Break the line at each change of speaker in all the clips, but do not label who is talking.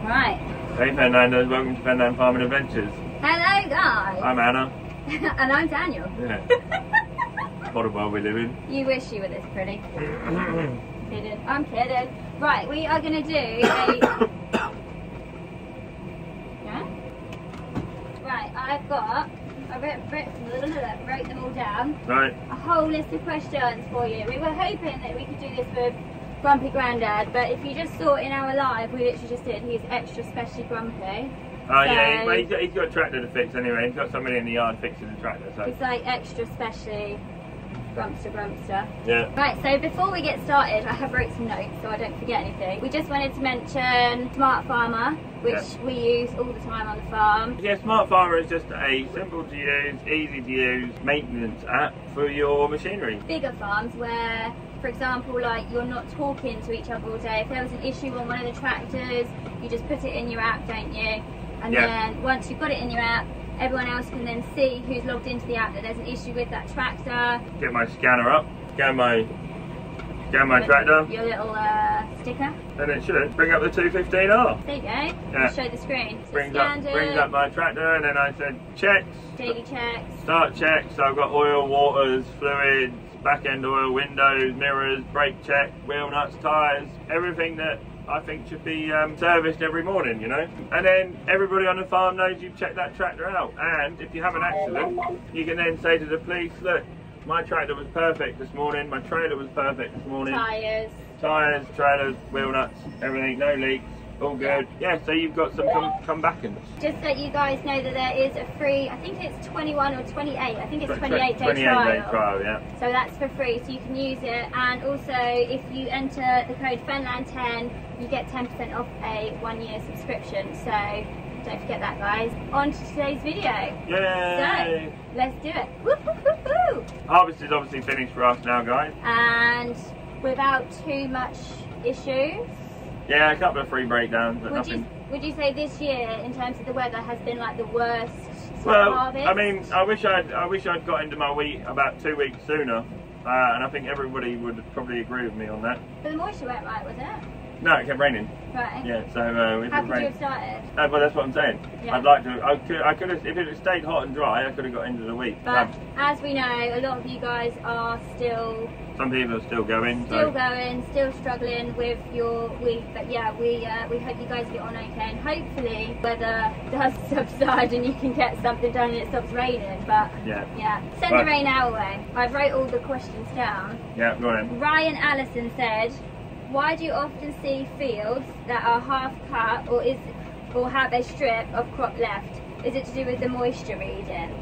Right.
Hey Fenlanders, welcome to Fenland Farming Adventures.
Hello guys.
I'm Anna.
And I'm Daniel.
Yeah. What a world we live in.
You wish you were this pretty. Kidding. I'm kidding. Right, we are going to do a... Yeah? Right, I've got... I wrote them all down.
Right.
A whole list of questions for you. We were hoping that we could do this with Grumpy Grandad, but if you just saw in our live, we literally just did, he's extra specially grumpy.
Oh yeah, he's got a tractor to fix anyway. He's got somebody in the yard fixing the tractor. So
it's like extra specially grumpster.
Yeah.
Right, so before we get started, I have wrote some notes so I don't forget anything. We just wanted to mention Smart Farmer, which we use all the time on the farm.
Yeah, Smart Farmer is just a simple to use, easy to use maintenance app for your machinery.
Bigger farms where, for example, like you're not talking to each other all day. If there was an issue on one of the tractors, you just put it in your app, don't you? And then once you've got it in your app, everyone else can then see who's logged into the app that there's an issue with that tractor.
Get my scanner up, scan my tractor.
Your little sticker.
Then it should bring up the 215R.
There you go.
Yeah.
Show the screen. So
brings up my tractor, and then I said checks.
Daily checks.
Start checks. So I've got oil, waters, fluids, back end oil, windows, mirrors, brake check, wheel nuts, tyres, everything that I think should be serviced every morning, you know. And then everybody on the farm knows you've checked that tractor out. And if you have an accident, you can then say to the police, look, my tractor was perfect this morning, my trailer was perfect this morning. Tyres, trailers, wheel nuts, everything, no leaks, all good. Yeah, so you've got some come-backins.
Just so you guys know that there is a free, I think it's 21 or 28, I think it's 28 day
28
trial.
Day trial, yeah.
So that's for free, so you can use it. And also, if you enter the code Fenland10, you get 10% off a 1-year subscription. So don't forget that, guys. On to today's video.
Yay!
So let's do it. Woo, woo, woo, woo.
Harvest is obviously finished for us now, guys.
And without too much issues.
Yeah, a couple of free breakdowns, but nothing.
Would you say this year, in terms of the weather, has been like the worst harvest?
I mean, I wish I'd got into my wheat about 2 weeks sooner, and I think everybody would probably agree with me on that.
But the moisture went right, wasn't it?
No, it kept raining.
Right.
Yeah, so
how could you have started?
Well, that's what I'm saying.
Yeah.
I'd like to. I could have, if it had stayed hot and dry, I could have got into the wheat.
But as we know, a lot of you guys are still.
Some people are still going.
Still struggling with your wheat. But yeah, we hope you guys get on okay, and hopefully weather does subside and you can get something done and it stops raining. But yeah, send the rain our way. I wrote all the questions down.
Yeah, go on.
Ryan Allison said, why do you often see fields that are half cut or have a strip of crop left? Is it to do with the moisture reading?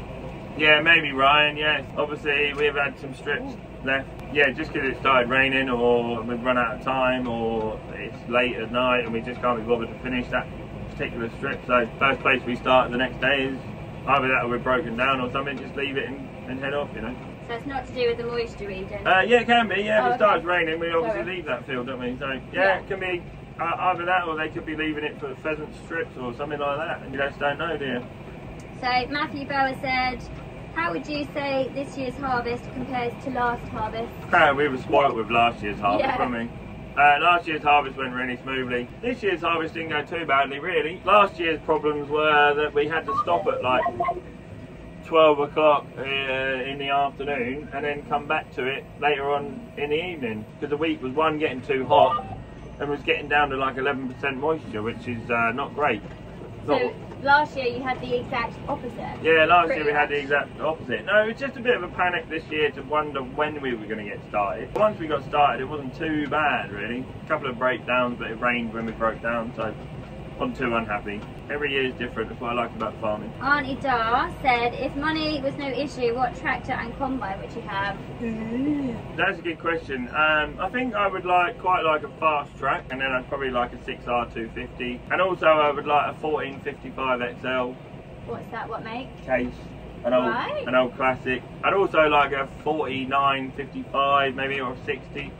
Yeah, maybe Ryan, yes. Obviously we've had some strips left. Yeah, just because it started raining or we've run out of time or it's late at night and we just can't be bothered to finish that particular strip. So first place we start the next day is either that or we're broken down or something, just leave it and head off, you know.
So it's not to do with the moisture reading?
Yeah, it can be. Yeah, if it starts raining, we obviously leave that field, don't we? So yeah, it can be either that, or they could be leaving it for pheasant strips or something like that, and you just don't know, do you?
So Matthew Bower said, how would you say this year's harvest compares to last harvest?
We were spoilt with last year's harvest, weren't we? Last year's harvest went really smoothly. This year's harvest didn't go too badly, really. Last year's problems were that we had to stop at like 12 o'clock in the afternoon and then come back to it later on in the evening because the wheat was getting too hot and was getting down to like 11% moisture, which is not great.
So last year you had the exact opposite?
Yeah, last year we had the exact opposite. No, it was just a bit of a panic this year to wonder when we were going to get started. Once we got started it wasn't too bad really. A couple of breakdowns, but it rained when we broke down, so I'm too unhappy. Every year is different, that's what I like about farming.
Auntie Dar said, if money was no issue, what tractor and combine would you have?
That's a good question. I think I would quite like a fast track, and then I'd probably like a 6R250. And also I would like a 1455 XL.
What's that, what make?
Case. An old classic. I'd also like a 4955 maybe, or a 60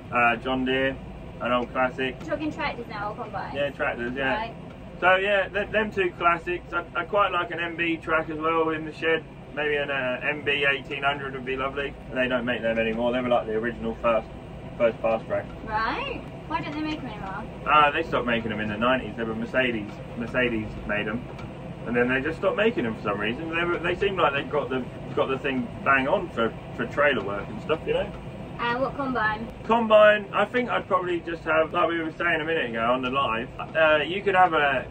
John Deere, an old classic.
You're talking tractors now or combines?
Yeah, tractors, yeah.
Right.
So yeah, them two classics. I quite like an MB track as well in the shed. Maybe an MB 1800 would be lovely. They don't make them anymore. They were like the original first fast track.
Right. Why don't they make them anymore?
They stopped making them in the 90s. They were Mercedes made them, and then they just stopped making them for some reason. They seem like they've got the thing bang on for trailer work and stuff, you know.
And what combine?
Combine, I think I'd probably just have, like we were saying a minute ago on the live, you could have a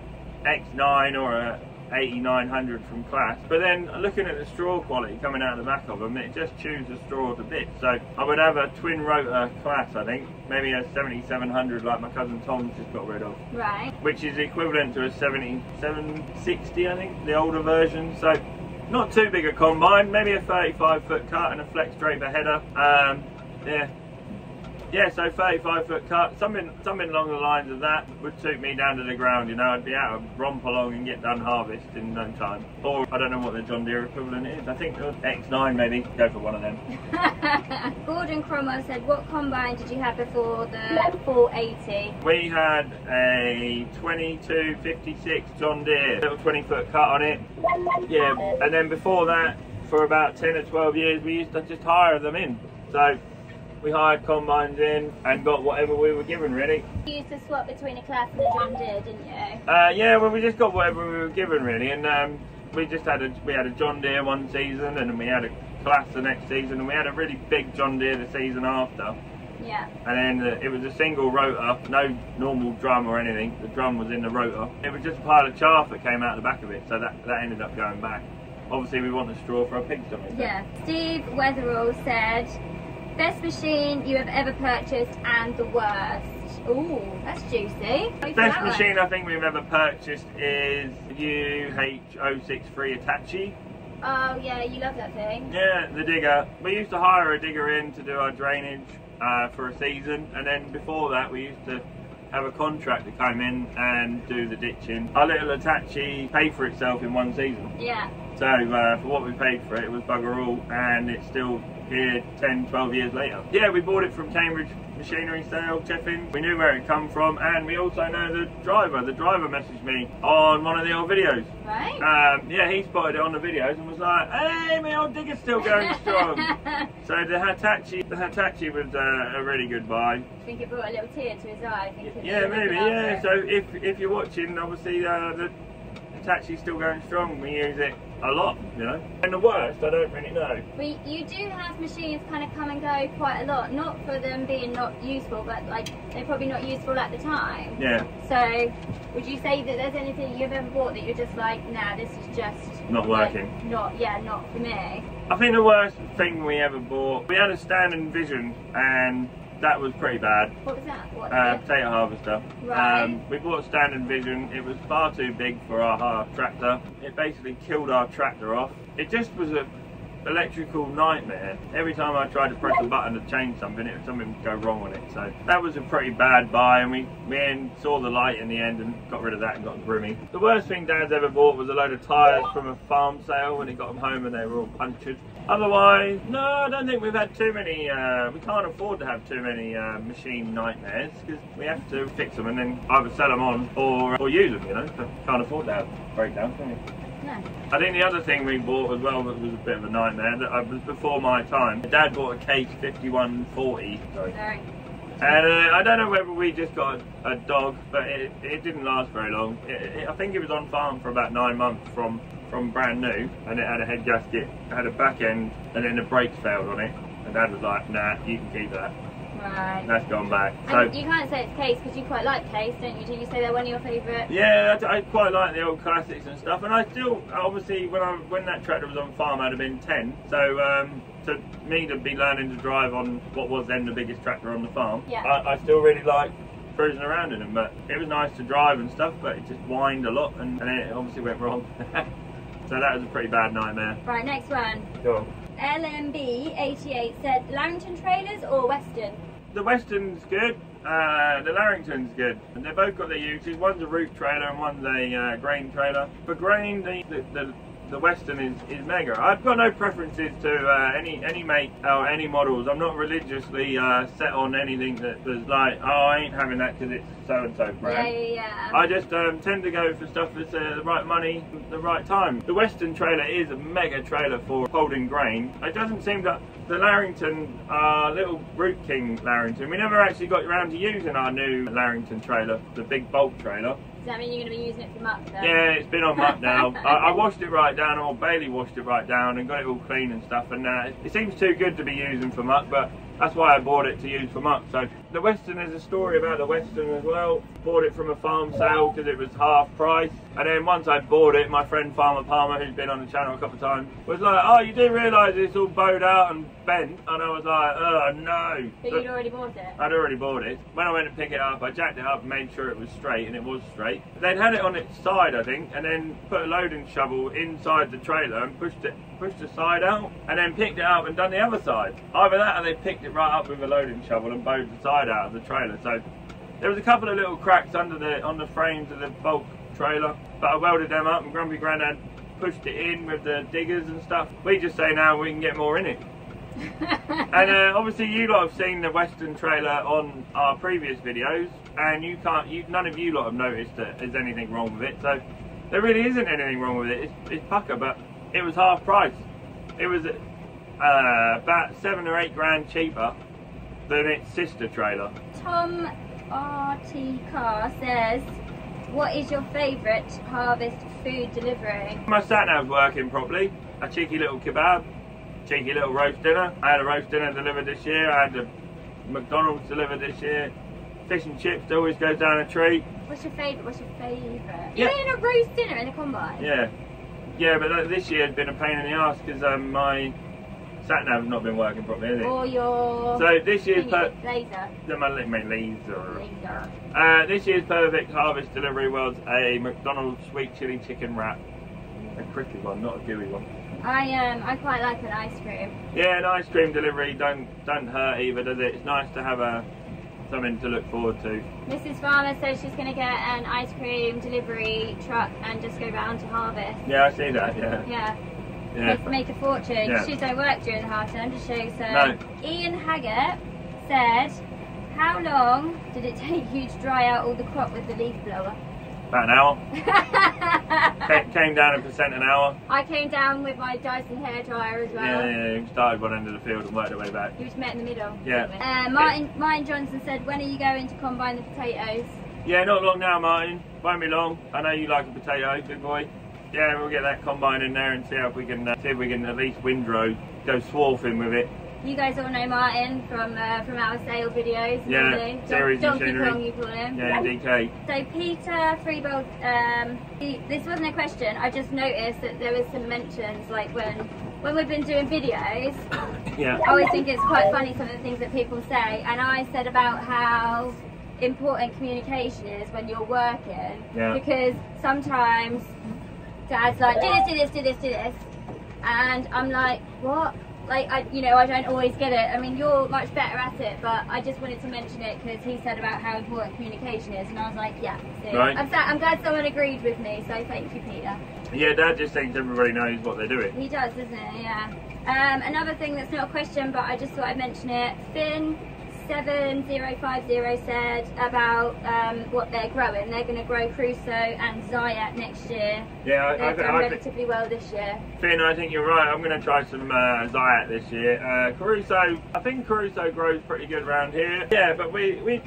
X9 or a 8900 from Class, but then looking at the straw quality coming out of the back of them, it just chews the straw to bits. So I would have a twin rotor Class, I think, maybe a 7700 like my cousin Tom's just got rid of.
Right.
Which is equivalent to a 7760, I think, the older version. So not too big a combine, maybe a 35-foot cut and a flex draper header. Yeah, so 35-foot cut, something along the lines of that would suit me down to the ground, you know. I'd be able to romp along and get done harvest in no time. Or, I don't know what the John Deere equivalent is, I think the X9 maybe, go for one of them.
Gordon Cromwell said, what combine did you have before the 480?
We had a 2256 John Deere, little 20-foot cut on it. Yeah, and then before that, for about 10 or 12 years, we used to just hire them in. So we hired combines in and got whatever we were given, really.
You used to swap between a Class and a John Deere, didn't you?
Yeah, well, we just got whatever we were given, really, and we had a John Deere one season, and then we had a Class the next season, and we had a really big John Deere the season after.
Yeah.
And then it was a single rotor, no normal drum or anything. The drum was in the rotor. It was just a pile of chaff that came out the back of it, so that ended up going back. Obviously, we want the straw for our pig stomach.
Yeah. Steve Weatherall said, best machine you have ever purchased and the worst. Ooh, that's juicy.
Best machine I think we've ever purchased is UH063 Hitachi.
Oh yeah, you love that thing.
Yeah, the digger. We used to hire a digger in to do our drainage for a season, and then before that we used to have a contractor come in and do the ditching. Our little Hitachi paid for itself in one season.
Yeah.
So for what we paid for it, it was bugger all, and it's still here 10, 12 years later. Yeah, we bought it from Cambridge Machinery Sale, Cheffin. We knew where it come from, and we also know the driver. The driver messaged me on one of the old videos.
Right.
Yeah, he spotted it on the videos and was like, hey, my old digger's still going strong. So the Hitachi was a really good buy.
I think it brought a little tear to his eye.
Yeah, maybe, yeah. So if you're watching, obviously the Hitachi's still going strong. We use it a lot, you know. And the worst, I don't really know.
You do have machines kind of come and go quite a lot, not for them being not useful, but like they're probably not useful at the time.
Yeah.
So would you say that there's anything you've ever bought that you're just like, nah, this is just
not working?
Like, not for me.
I think the worst thing we ever bought, we had a Stand & Vision, and that was pretty bad.
What was that?
Potato harvester.
Right.
We bought a Stand & Vision. It was far too big for our tractor. It basically killed our tractor off. It just was an electrical nightmare. Every time I tried to press a button to change something would go wrong on it. So that was a pretty bad buy, and we saw the light in the end and got rid of that and got Grimmy. The worst thing Dad's ever bought was a load of tyres from a farm sale when he got them home and they were all punctured. Otherwise, no, I don't think we've had too many, we can't afford to have too many machine nightmares, because we have to fix them and then either sell them on or use them, you know. So can't afford to have breakdowns, can you?
No.
I think the other thing we bought as well that was a bit of a nightmare, that was before my time. Dad bought a Case 5140. Sorry. And I don't know whether we just got a dog, but it didn't last very long. I think it was on farm for about 9 months from brand new, and it had a head gasket, it had a back end, and then the brakes failed on it. And Dad was like, nah, you can keep that.
Right.
That's gone back.
And so you can't say it's Case because you quite like Case, don't you? Do you say they're one of your favourite?
Yeah, I quite like the old classics and stuff, and I still, obviously, when that tractor was on farm, I'd have been 10. So to me to be learning to drive on what was then the biggest tractor on the farm,
yeah.
I still really like cruising around in them. But it was nice to drive and stuff, but it just whined a lot, and it obviously went wrong. So that was a pretty bad nightmare.
Right, next one.
Go on.
LMB88 said Larrington trailers or Western?
The Western's good, the Larrington's good, and they've both got their uses. One's a root trailer and one's a grain trailer. For grain, the the Western is mega. I've got no preferences to any make or any models. I'm not religiously set on anything that was like, oh, I ain't having that because it's so and so brand.
Yeah.
I just tend to go for stuff that's the right money, the right time. The Western trailer is a mega trailer for holding grain. It doesn't seem that the Larrington, little Root King Larrington, we never actually got around to using our new Larrington trailer, the big bulk trailer.
Does that mean you're going to be using it for muck though?
Yeah, it's been on muck now. I washed it right down, or Bailey washed it right down and got it all clean and stuff, and it seems too good to be using for muck, but that's why I bought it to use for muck. So the Western, there's a story about the Western as well. Bought it from a farm sale because it was half price, and then once I bought it, my friend Farmer Palmer, who's been on the channel a couple of times, was like, oh, you do realise it's all bowed out and bent? And I was like, oh no.
But you'd already bought it?
I'd already bought it. When I went to pick it up, I jacked it up and made sure it was straight, and it was straight. They'd had it on its side, I think, and then put a loading shovel inside the trailer and pushed the side out, and then picked it up and done the other side. Either that or they picked it right up with a loading shovel and bowed the side out of the trailer. So there was a couple of little cracks on the frames of the bulk trailer, but I welded them up, and Grumpy Grandad pushed it in with the diggers and stuff. We just say now we can get more in it. And obviously you lot have seen the Western trailer on our previous videos, and none of you lot have noticed that there's anything wrong with it. So there really isn't anything wrong with it. It's pucker, but it was half price. It was about 7 or 8 grand cheaper than its sister trailer.
Tom RT Car says, what is your favourite harvest food delivery?
My sat-nav's working properly. A cheeky little kebab, cheeky little roast dinner. I had a roast dinner delivered this year. I had a McDonald's delivered this year. Fish and chips always goes down a treat.
What's your favourite? What's your favourite?
Yeah.
You're in a roast dinner in the combine?
Yeah. Yeah, but this year has been a pain in the arse because my sat-nav's not been working properly, is it?
Or your...
So this year's...
laser.
My laser. This year's perfect harvest delivery was a McDonald's sweet chili chicken wrap. A crispy one, not a gooey one.
I quite like an ice cream.
Yeah, an ice cream delivery don't hurt either, does it? It's nice to have something to look forward to. Mrs.
Farmer says she's going to get an ice cream delivery truck and just go round to harvest.
Yeah, I see that, yeah.
Yeah.
Yeah.
Make a fortune.
Yeah.
She don't work during the half term, just show. So
no.
Ian Haggett said, how long did it take you to dry out all the crop with the leaf blower?
About an hour. Came down a percent an hour.
I came down with my Dyson hairdryer as well.
Yeah, we started one end of the field and worked our way back.
You just met in the middle.
Yeah.
Martin Johnson said, when are you going to combine the potatoes?
Yeah, not long now, Martin. Won't be long. I know you like a potato, good boy. Yeah, we'll get that combine in there and see if we can at least windrow, go swarfing with it.
You guys all know Martin from our sale videos.
Yeah,
really.
series
Donkey
machinery.
Kong, you call him.
Yeah, DK.
So Peter Freebold, this wasn't a question. I just noticed that there was some mentions, like when we've been doing videos.
Yeah.
I always think it's quite funny some of the things that people say, and I said about how important communication is when you're working.
Yeah.
Because sometimes Dad's like, do this, and I'm like, what? Like, I don't always get it. I mean, you're much better at it, but I just wanted to mention it because he said about how important communication is, and I was like, yeah. See,
right.
I'm glad someone agreed with me, so thank you, Peter.
Yeah, Dad just thinks everybody knows what they're doing.
He does, doesn't he? Yeah. Another thing that's not a question, but I just thought I'd mention it. Finn 7050 said about what they're growing. They're going to grow Crusoe and Zayat next year.
Yeah,
they've done relatively well this year.
Finn, I think you're right. I'm going to try some Zayat this year. Crusoe, I think Crusoe grows pretty good around here. Yeah, but we're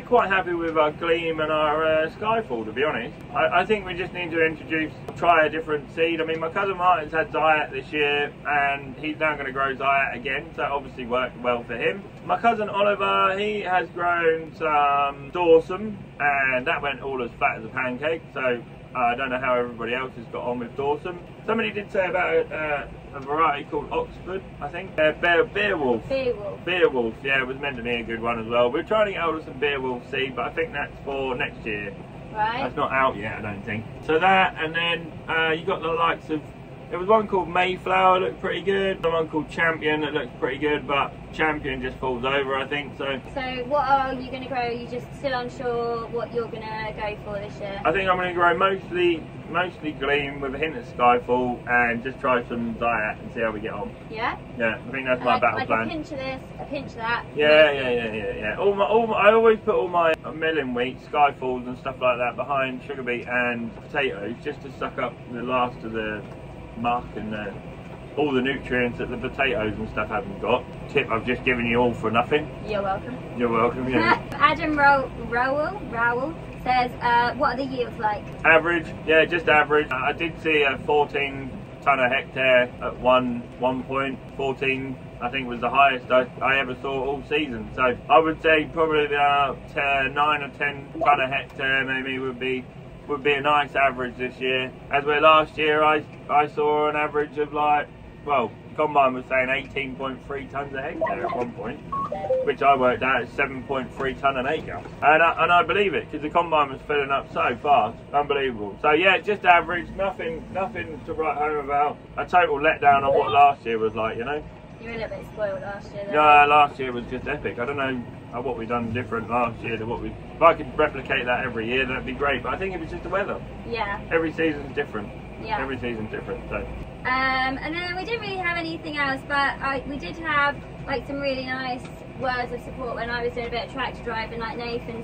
quite happy with our Gleam and our Skyfall, to be honest. I think we just need to try a different seed. I mean, my cousin Martin's had Zayat this year, and he's now going to grow Zayat again, so that obviously worked well for him. My cousin Oliver, he has grown some Dawson, and that went all as fat as a pancake, so I don't know how everybody else has got on with Dawson. Somebody did say about a variety called Oxford, I think. Beowulf. Beowulf, yeah, it was meant to be a good one as well. We're trying to get hold of some Beowulf seed, but I think that's for next year.
Right.
That's not out yet, I don't think. So that, and then you got the likes of There was one called Mayflower, looked pretty good. Another one called Champion that looked pretty good, but Champion just falls over, I think. So
what are you going to grow? Are you just still unsure what you're going to go for this year?
I think I'm going to grow mostly Gleam with a hint of Skyfall and just try some Diet and see how we get on.
Yeah?
Yeah, I think that's my battle plan.
A pinch of this, a pinch of that.
Yeah. I always put all my milling wheat, Skyfalls and stuff like that behind sugar beet and potatoes just to suck up the last of the muck and all the nutrients that the potatoes and stuff haven't got. Tip I've just given you all for nothing.
You're welcome.
You're welcome, yeah.
Adam Rowell says, what are the yields like?
Average, yeah, just average. I did see a 14 tonne a hectare at one point. 14 I think was the highest I ever saw all season. So I would say probably about 9 or 10 tonne a hectare maybe would be a nice average this year. As where last year I saw an average of like, well, Combine was saying 18.3 tonnes a hectare at one point, which I worked out as 7.3 tonne an acre. And I believe it, because the Combine was filling up so fast, unbelievable. So yeah, just average, nothing to write home about. A total letdown on what last year was like, you know.
You were a little bit spoiled last year though.
Yeah, last year was just epic. I don't know what we've done different last year to what we... If I could replicate that every year, that'd be great. But I think it was just the weather.
Yeah.
Every season's different.
Yeah.
Every season's different, so...
And then we didn't really have anything else, but we did have like some really nice words of support when I was doing a bit of tractor driving. Like Nathan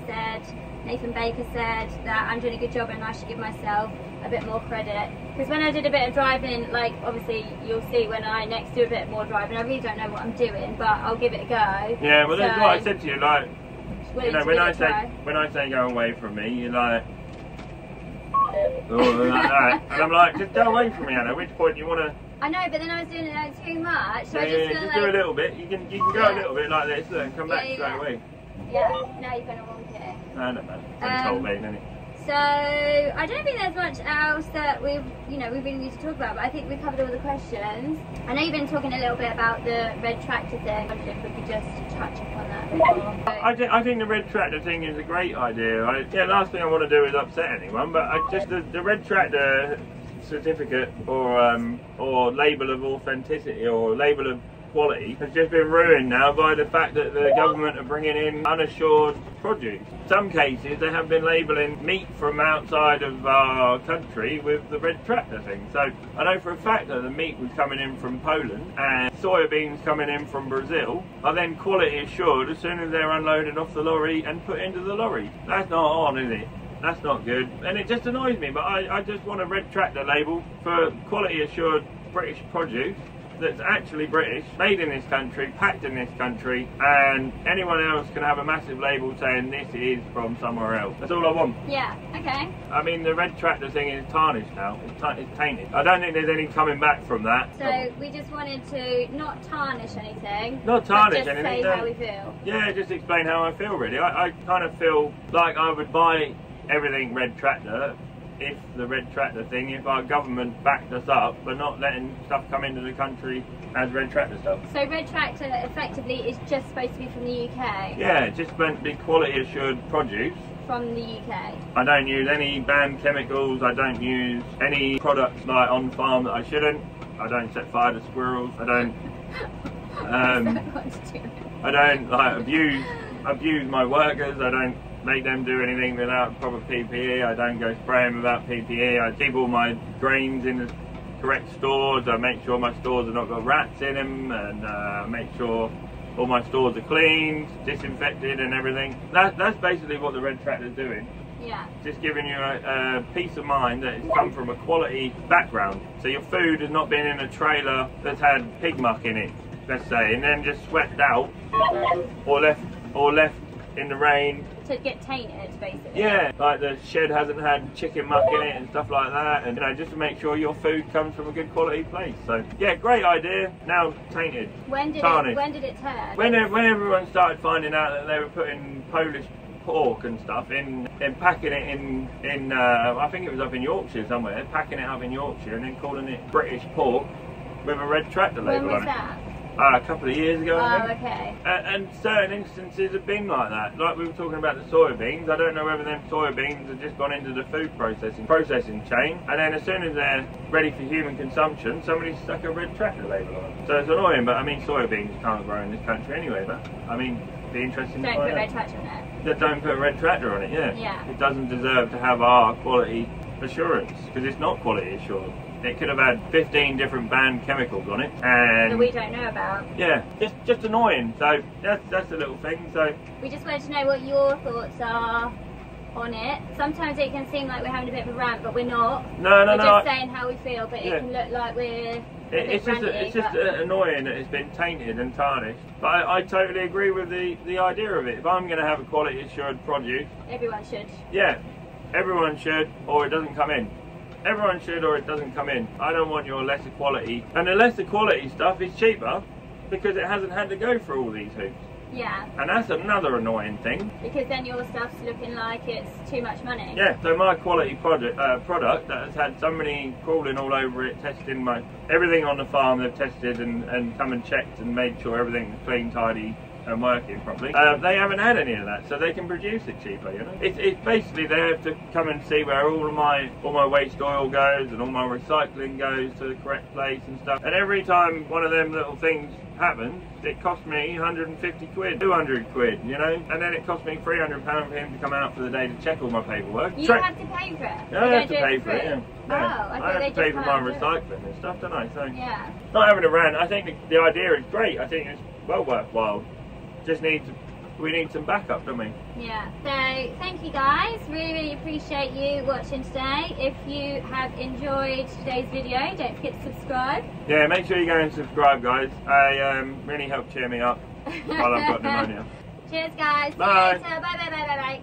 Baker said that I'm doing a good job and I should give myself a bit more credit. Because when I did a bit of driving, like obviously you'll see when I next do a bit more driving, I really don't know what I'm doing, but I'll give it a go.
Yeah, well that's what I said to you, like, you know, when I say go away from me, you're like, oh, like that. And I'm like, just go away from me, Anna. At which point you want to...
I know, but then I was doing it like too much. So
yeah,
I just
do a little bit. You can go a little bit like this, look, and come back straight away.
Yeah, now you're going to wonk it.
I don't know. It's whole vein, isn't it?
So I don't think there's much else that we really need to talk about, but I think we covered all the questions. I know you've been talking a little bit about the red tractor thing. I wondered if we could just touch upon that before. I think the red tractor thing is a great idea. Last thing I want to do is upset anyone, but the red tractor certificate or label of authenticity or label of quality has just been ruined now by the fact that the government are bringing in unassured produce. In some cases they have been labelling meat from outside of our country with the red tractor thing. So I know for a fact that the meat was coming in from Poland and soybeans coming in from Brazil are then quality assured as soon as they're unloaded off the lorry and put into the lorry. That's not on, is it? That's not good, and it just annoys me, but I just want a red tractor label for quality assured British produce that's actually British, made in this country, packed in this country, and anyone else can have a massive label saying this is from somewhere else. That's all I want. Yeah, okay.
I mean, the red tractor thing is tarnished now. It's tainted. I don't think there's any coming back from that.
So we just wanted to not tarnish anything.
Not tarnish
but just
anything.
say how we feel.
Yeah, just explain how I feel, really. I kind of feel like I would buy everything red tractor if the red tractor thing, if our government backed us up for not letting stuff come into the country as red tractor stuff. So
red tractor effectively is just supposed to be from the UK?
Yeah, it's just meant to be quality assured produce.
From the UK? I
don't use any banned chemicals, I don't use any products like on farm that I shouldn't. I don't set fire to squirrels, I don't I don't like abuse my workers, I don't make them do anything without proper PPE. I don't go spraying without PPE. I keep all my grains in the correct stores. I make sure my stores have not got rats in them, and make sure all my stores are cleaned, disinfected and everything. That's basically what the red tractor's doing.
Yeah.
Just giving you a peace of mind that it's come from a quality background. So your food has not been in a trailer that's had pig muck in it, let's say, and then just swept out or left in the rain.
To get tainted, basically.
Yeah, like the shed hasn't had chicken muck in it and stuff like that, and just to make sure your food comes from a good quality place. So yeah, great idea. Now tainted.
When did it turn?
When everyone started finding out that they were putting Polish pork and stuff in packing it in I think it was up in Yorkshire somewhere, packing it up in Yorkshire and then calling it British pork with a red tractor label on it.
When was that?
A couple of years ago, I think.
okay.
And certain instances have been like that. Like we were talking about the soybeans. I don't know whether them soybeans have just gone into the food processing chain, and then as soon as they're ready for human consumption, somebody's stuck a red tractor label on them. So it's annoying, but I mean, soybeans can't grow in this country anyway. But I mean, it'd be interesting to
Don't
find
put
out.
red tractor on it.
Yeah, don't put a red tractor on it. Yeah.
Yeah.
It doesn't deserve to have our quality assurance because it's not quality assured. It could have had 15 different banned chemicals on it, and
That we don't know about.
yeah, just annoying. So that's a little thing. So
We just wanted to know what your thoughts are on it. Sometimes it can seem like we're having a bit of a rant, but we're not.
no,
We're just saying how we feel, but
Yeah.
it can look like we're
it's just annoying that it's been tainted and tarnished. But I totally agree with the idea of it. If I'm going to have a quality assured produce,
everyone should.
yeah, everyone should, or it doesn't come in. Everyone should, or it doesn't come in. I don't want your lesser quality. And the lesser quality stuff is cheaper because it hasn't had to go through all these hoops.
Yeah.
And that's another annoying thing.
Because then your stuff's looking like it's too much money.
Yeah, so my quality product that has had somebody crawling all over it, testing everything on the farm, they've tested and come and checked and made sure everything's clean, tidy and working properly. They haven't had any of that, so they can produce it cheaper, you know. It's basically they have to come and see where all my waste oil goes and all my recycling goes to the correct place and stuff. And every time one of them little things happens, it cost me 150 quid, 200 quid, you know, and then it cost me £300 for him to come out for the day to check all my paperwork.
You have to pay for it?
Yeah, I have to pay for it, yeah.
Oh,
I have to pay for my recycling and stuff, don't I? So,
yeah.
Not having a rant, I think the idea is great. I think it's well worthwhile. We need some backup, don't we?
Yeah. So thank you guys. Really appreciate you watching today. If you have enjoyed today's video, don't forget to subscribe.
Yeah, make sure you go and subscribe, guys. Really help cheer me up while I've got pneumonia.
Cheers, guys.
Bye.
See you later. Bye.